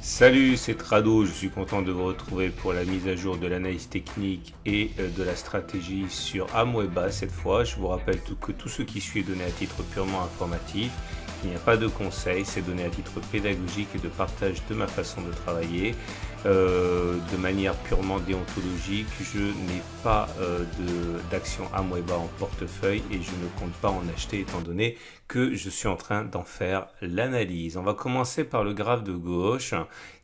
Salut, c'est Trado, je suis content de vous retrouver pour la mise à jour de l'analyse technique et de la stratégie sur Amoeba. Cette fois, je vous rappelle que tout ce qui suit est donné à titre purement informatif. Il n'y a pas de conseils, c'est donné à titre pédagogique et de partage de ma façon de travailler. De manière purement déontologique, je n'ai pas d'action Amoeba en portefeuille et je ne compte pas en acheter étant donné que je suis en train d'en faire l'analyse. On va commencer par le graphe de gauche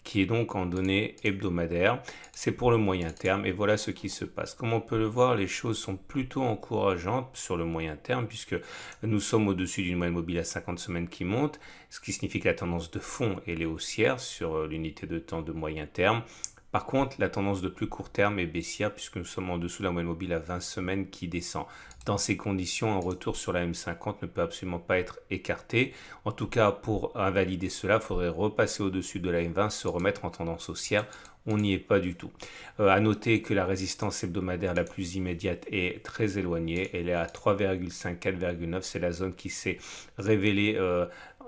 qui est donc en données hebdomadaires. C'est pour le moyen terme et voilà ce qui se passe. Comme on peut le voir, les choses sont plutôt encourageantes sur le moyen terme puisque nous sommes au-dessus d'une moyenne mobile à 50 semaines qui monte, ce qui signifie que la tendance de fond elle est haussière sur l'unité de temps de moyen terme. Par contre, la tendance de plus court terme est baissière puisque nous sommes en dessous de la moyenne mobile à 20 semaines qui descend. Dans ces conditions, un retour sur la M50 ne peut absolument pas être écarté. En tout cas, pour invalider cela, il faudrait repasser au-dessus de la M20, se remettre en tendance haussière. On n'y est pas du tout. À noter que la résistance hebdomadaire la plus immédiate est très éloignée. Elle est à 3,5, 4,9. C'est la zone qui s'est révélée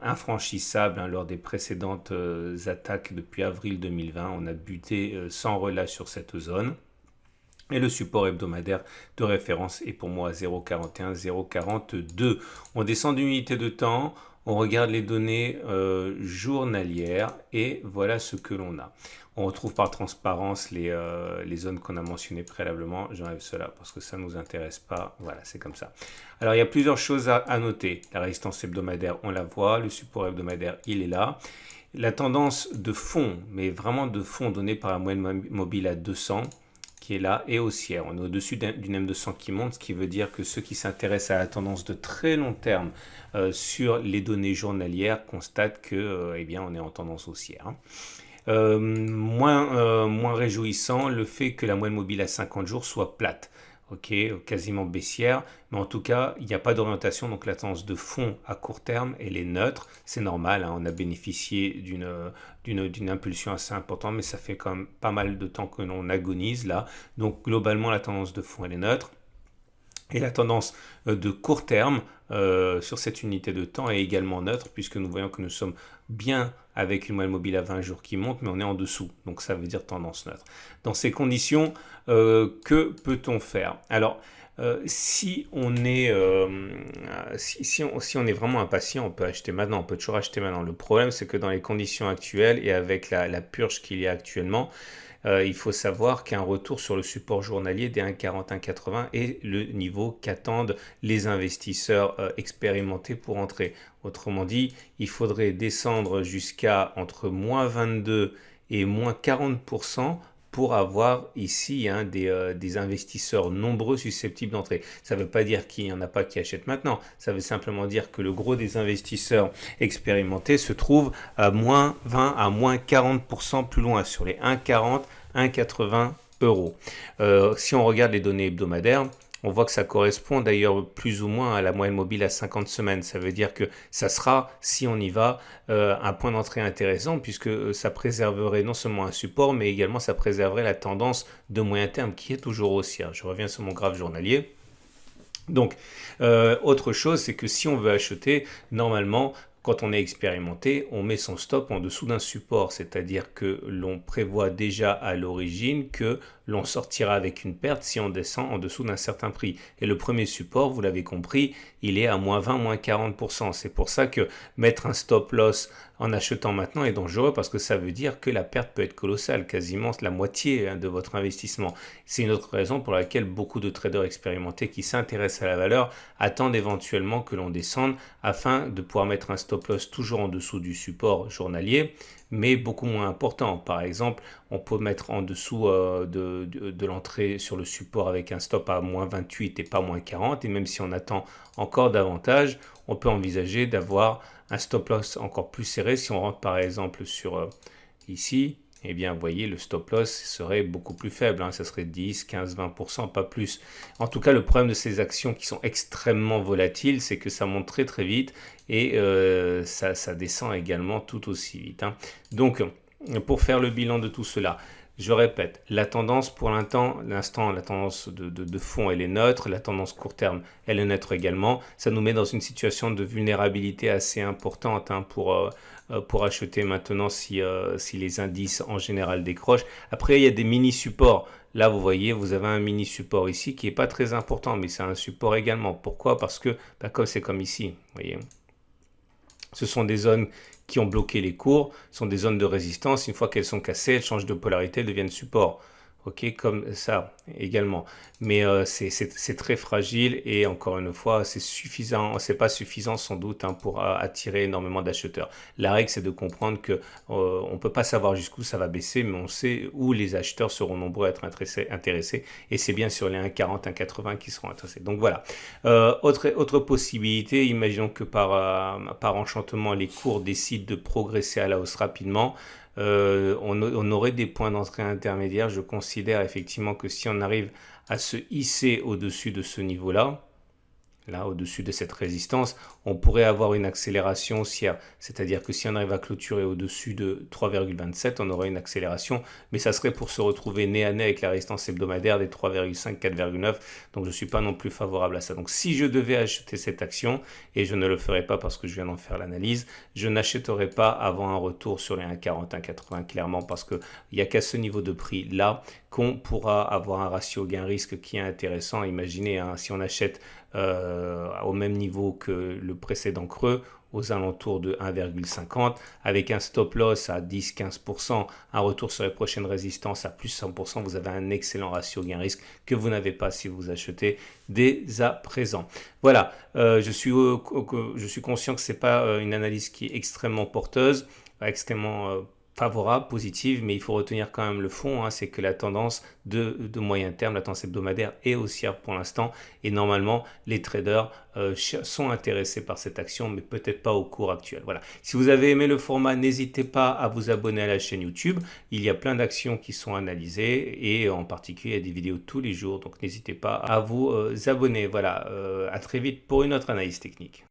infranchissable lors des précédentes attaques depuis avril 2020. On a buté sans relâche sur cette zone. Et le support hebdomadaire de référence est pour moi à 0,41, 0,42. On descend d'une unité de temps, on regarde les données journalières et voilà ce que l'on a. On retrouve par transparence les zones qu'on a mentionnées préalablement. J'enlève cela parce que ça ne nous intéresse pas. Voilà, c'est comme ça. Alors, il y a plusieurs choses à noter. La résistance hebdomadaire, on la voit. Le support hebdomadaire, il est là. La tendance de fond, mais vraiment de fond donnée par la moyenne mobile à 200, qui est là, et haussière. On est au-dessus d'une M200 qui monte, ce qui veut dire que ceux qui s'intéressent à la tendance de très long terme sur les données journalières constatent que, eh bien, on est en tendance haussière. Moins réjouissant le fait que la moyenne mobile à 50 jours soit plate. Ok, quasiment baissière, mais en tout cas, il n'y a pas d'orientation, donc la tendance de fond à court terme, elle est neutre, c'est normal, on a bénéficié d'une impulsion assez importante, mais ça fait quand même pas mal de temps que l'on agonise là, donc globalement, la tendance de fond, elle est neutre. Et la tendance de court terme sur cette unité de temps est également neutre puisque nous voyons que nous sommes bien avec une moyenne mobile à 20 jours qui monte, mais on est en dessous. Donc ça veut dire tendance neutre. Dans ces conditions, que peut-on faire? Alors, si on est vraiment impatient, on peut acheter maintenant, on peut toujours acheter maintenant. Le problème, c'est que dans les conditions actuelles et avec la purge qu'il y a actuellement, il faut savoir qu'un retour sur le support journalier des 1,40, 1,80 est le niveau qu'attendent les investisseurs expérimentés pour entrer. Autrement dit, il faudrait descendre jusqu'à entre moins 22 et moins 40% pour avoir ici des investisseurs nombreux susceptibles d'entrer. Ça ne veut pas dire qu'il n'y en a pas qui achètent maintenant, ça veut simplement dire que le gros des investisseurs expérimentés se trouve à moins 20 à moins 40% plus loin sur les 1,40, 1,80 euros. Si on regarde les données hebdomadaires, on voit que ça correspond d'ailleurs plus ou moins à la moyenne mobile à 50 semaines. Ça veut dire que ça sera, si on y va, un point d'entrée intéressant puisque ça préserverait non seulement un support, mais également ça préserverait la tendance de moyen terme qui est toujours haussière. Je reviens sur mon graphe journalier. Donc, autre chose, c'est que si on veut acheter, normalement, quand on est expérimenté, on met son stop en dessous d'un support, c'est-à-dire que l'on prévoit déjà à l'origine que l'on sortira avec une perte si on descend en dessous d'un certain prix. Et le premier support, vous l'avez compris, il est à moins 20, moins 40%. C'est pour ça que mettre un stop loss en achetant maintenant est dangereux parce que ça veut dire que la perte peut être colossale, quasiment la moitié de votre investissement. C'est une autre raison pour laquelle beaucoup de traders expérimentés qui s'intéressent à la valeur attendent éventuellement que l'on descende afin de pouvoir mettre un stop loss toujours en dessous du support journalier, mais beaucoup moins important. Par exemple, on peut mettre en dessous de l'entrée sur le support avec un stop à moins 28 et pas moins 40, et même si on attend encore davantage, on peut envisager d'avoir un stop loss encore plus serré. Si on rentre par exemple sur ici, eh bien, vous voyez, le stop loss serait beaucoup plus faible. Ça serait 10, 15, 20%, pas plus. En tout cas, le problème de ces actions qui sont extrêmement volatiles, c'est que ça monte très très vite et ça descend également tout aussi vite. Donc, pour faire le bilan de tout cela, Je répète, la tendance pour l'instant, la tendance de fond, elle est neutre. La tendance court terme, elle est neutre également. Ça nous met dans une situation de vulnérabilité assez importante hein, pour acheter maintenant si les indices en général décrochent. Après, il y a des mini-supports. Là, vous voyez, vous avez un mini-support ici qui n'est pas très important, mais c'est un support également. Pourquoi? Parce que, bah, comme c'est comme ici, vous voyez. Ce sont des zones qui ont bloqué les cours, ce sont des zones de résistance. Une fois qu'elles sont cassées, elles changent de polarité, elles deviennent support. Ok, comme ça également. Mais c'est très fragile et encore une fois, c'est suffisant, c'est pas suffisant sans doute hein, pour attirer énormément d'acheteurs. La règle, c'est de comprendre que on peut pas savoir jusqu'où ça va baisser, mais on sait où les acheteurs seront nombreux à être intéressés et c'est bien sur les 1,40, 1,80 qui seront intéressés. Donc voilà. Autre possibilité, imaginons que par enchantement, les cours décident de progresser à la hausse rapidement. On aurait des points d'entrée intermédiaires. Je considère effectivement que si on arrive à se hisser au-dessus de ce niveau-là, là au-dessus de cette résistance, on pourrait avoir une accélération haussière. C'est-à-dire que si on arrive à clôturer au-dessus de 3,27, on aurait une accélération, mais ça serait pour se retrouver nez à nez avec la résistance hebdomadaire des 3,5, 4,9. Donc je ne suis pas non plus favorable à ça. Donc si je devais acheter cette action, et je ne le ferai pas parce que je viens d'en faire l'analyse, je n'achèterai pas avant un retour sur les 1,40, 1,80 clairement parce qu'il n'y a qu'à ce niveau de prix là qu'on pourra avoir un ratio gain-risque qui est intéressant. Imaginez hein, si on achète au même niveau que le précédent creux, aux alentours de 1,50, avec un stop loss à 10-15%, un retour sur les prochaines résistances à plus 100%, vous avez un excellent ratio gain-risque que vous n'avez pas si vous achetez dès à présent. Voilà, je suis conscient que ce n'est pas une analyse qui est extrêmement porteuse, extrêmement favorable, positive, mais il faut retenir quand même le fond, hein, c'est que la tendance de moyen terme, la tendance hebdomadaire est haussière pour l'instant et normalement les traders sont intéressés par cette action mais peut-être pas au cours actuel. Voilà. Si vous avez aimé le format, n'hésitez pas à vous abonner à la chaîne YouTube. Il y a plein d'actions qui sont analysées et en particulier il y a des vidéos tous les jours donc n'hésitez pas à vous abonner. Voilà, à très vite pour une autre analyse technique.